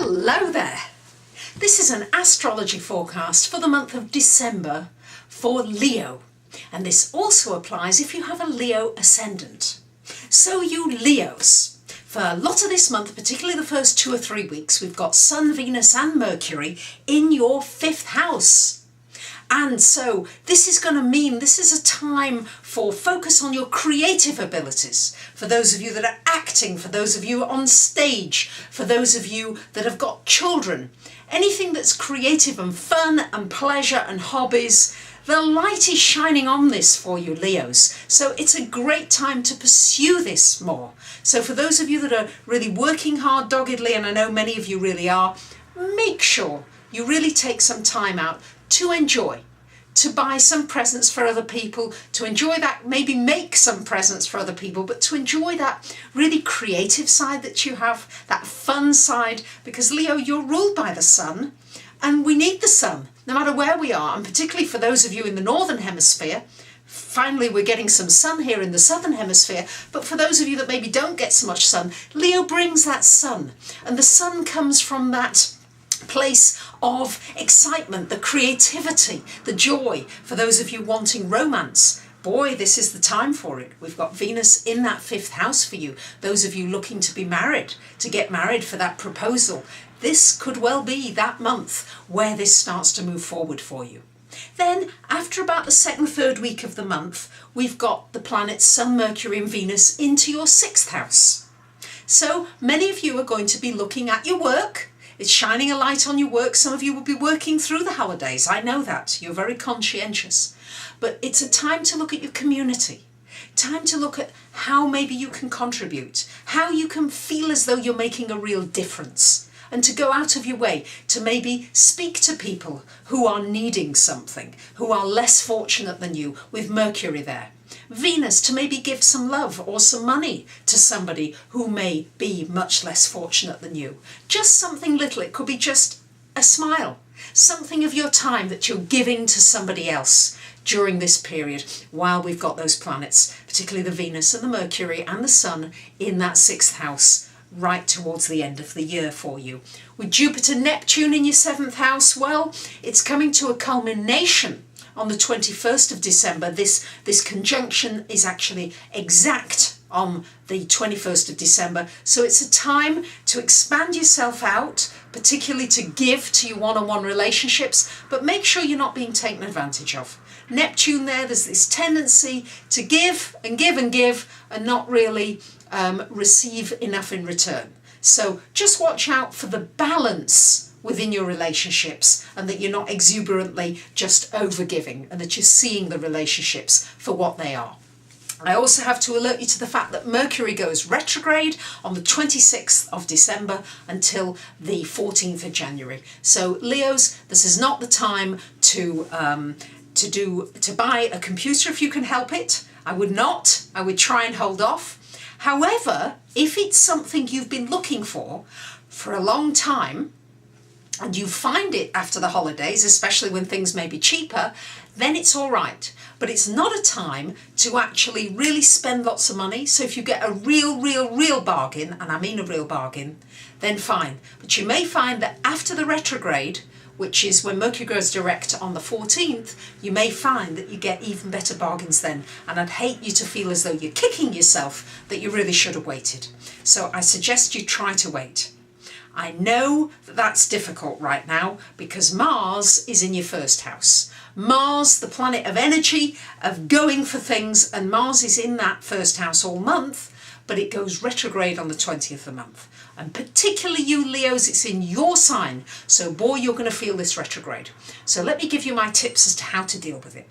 Hello there! This is an astrology forecast for the month of December for Leo, and this also applies if you have a Leo ascendant. So you Leos, for a lot of this month, particularly the first 2 or 3 weeks, we've got Sun, Venus and Mercury in your 5th house. And so this is going to mean this is a time for focus on your creative abilities. For those of you that are acting, for those of you on stage, for those of you that have got children, anything that's creative and fun and pleasure and hobbies, the light is shining on this for you Leos. So it's a great time to pursue this more. So for those of you that are really working hard doggedly, and I know many of you really are, make sure you really take some time out to enjoy, to buy some presents for other people, to enjoy that, maybe make some presents for other people, but to enjoy that really creative side that you have, that fun side, because Leo, you're ruled by the sun, and we need the sun, no matter where we are, and particularly for those of you in the northern hemisphere. Finally, we're getting some sun here in the southern hemisphere, but for those of you that maybe don't get so much sun, Leo brings that sun, and the sun comes from that place of excitement, the creativity, the joy. For those of you wanting romance, boy, this is the time for it. We've got Venus in that 5th house for you. Those of you looking to be married, to get married, for that proposal, this could well be that month where this starts to move forward for you. Then after about the 2nd, 3rd week of the month, we've got the planets Sun, Mercury and Venus into your 6th house. So many of you are going to be looking at your work. It's shining a light on your work. Some of you will be working through the holidays. I know that. You're very conscientious. But it's a time to look at your community. Time to look at how maybe you can contribute, how you can feel as though you're making a real difference, and to go out of your way to maybe speak to people who are needing something, who are less fortunate than you, with Mercury there. Venus, to maybe give some love or some money to somebody who may be much less fortunate than you. Just something little. It could be just a smile, something of your time that you're giving to somebody else during this period while we've got those planets, particularly the Venus and the Mercury and the Sun in that 6th house right towards the end of the year for you. With Jupiter, Neptune in your 7th house, well, it's coming to a culmination on the 21st of December. This conjunction is actually exact on the 21st of December. So it's a time to expand yourself out, particularly to give to your one-on-one relationships, but make sure you're not being taken advantage of. Neptune there's this tendency to give and give and give and not really receive enough in return. So just watch out for the balance within your relationships, and that you're not exuberantly just overgiving, and that you're seeing the relationships for what they are. I also have to alert you to the fact that Mercury goes retrograde on the 26th of December until the 14th of January. So Leos, this is not the time to buy a computer if you can help it. I would not. I would try and hold off. However, if it's something you've been looking for a long time, and you find it after the holidays, especially when things may be cheaper, then it's all right. But it's not a time to actually really spend lots of money. So if you get a real bargain, and I mean a real bargain, then fine. But you may find that after the retrograde, which is when Mercury goes direct on the 14th, you may find that you get even better bargains then. And I'd hate you to feel as though you're kicking yourself that you really should have waited. So I suggest you try to wait. I know that that's difficult right now because Mars is in your 1st house. Mars, the planet of energy, of going for things, and Mars is in that 1st house all month, but it goes retrograde on the 20th of the month. And particularly you Leos, it's in your sign, so boy, you're going to feel this retrograde. So let me give you my tips as to how to deal with it.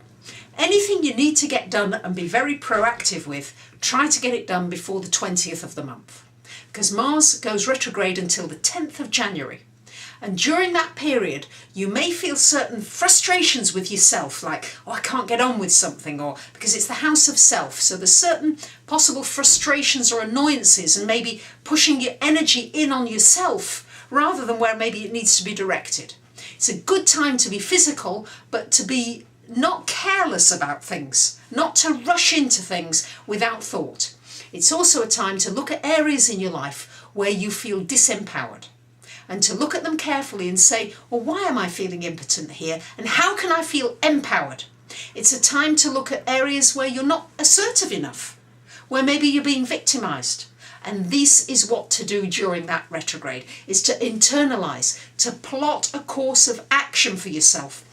Anything you need to get done and be very proactive with, try to get it done before the 20th of the month. Because Mars goes retrograde until the 10th of January. And during that period, you may feel certain frustrations with yourself, like, oh, I can't get on with something, or because it's the house of self. So there's certain possible frustrations or annoyances, and maybe pushing your energy in on yourself rather than where maybe it needs to be directed. It's a good time to be physical, but to be not careless about things, not to rush into things without thought. It's also a time to look at areas in your life where you feel disempowered. and to look at them carefully and say, well, why am I feeling impotent here? And how can I feel empowered? It's a time to look at areas where you're not assertive enough, where maybe you're being victimized. And this is what to do during that retrograde, is to internalize, to plot a course of action for yourself,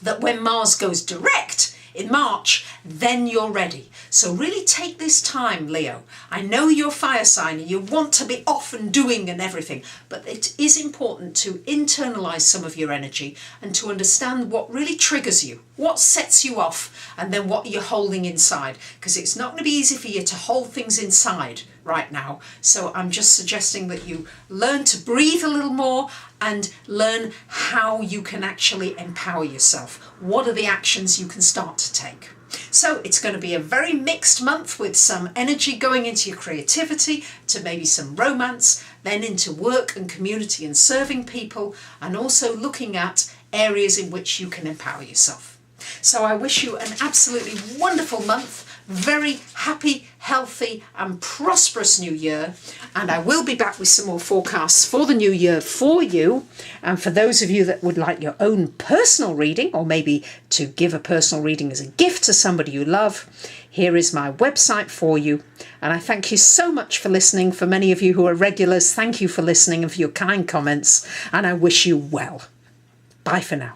that when Mars goes direct in March, then you're ready. So really take this time, Leo. I know you're fire sign and you want to be off and doing and everything, but it is important to internalize some of your energy and to understand what really triggers you, what sets you off, and then what you're holding inside, because it's not going to be easy for you to hold things inside right now. So I'm just suggesting that you learn to breathe a little more and learn how you can actually empower yourself. What are the actions you can start to take? So it's going to be a very mixed month, with some energy going into your creativity, to maybe some romance, then into work and community and serving people, and also looking at areas in which you can empower yourself. So I wish you an absolutely wonderful month, very happy, healthy and prosperous new year, and I will be back with some more forecasts for the new year for you. And for those of you that would like your own personal reading, or maybe to give a personal reading as a gift to somebody you love, here is my website for you. And I thank you so much for listening. For many of you who are regulars, thank you for listening and for your kind comments, and I wish you well. Bye for now.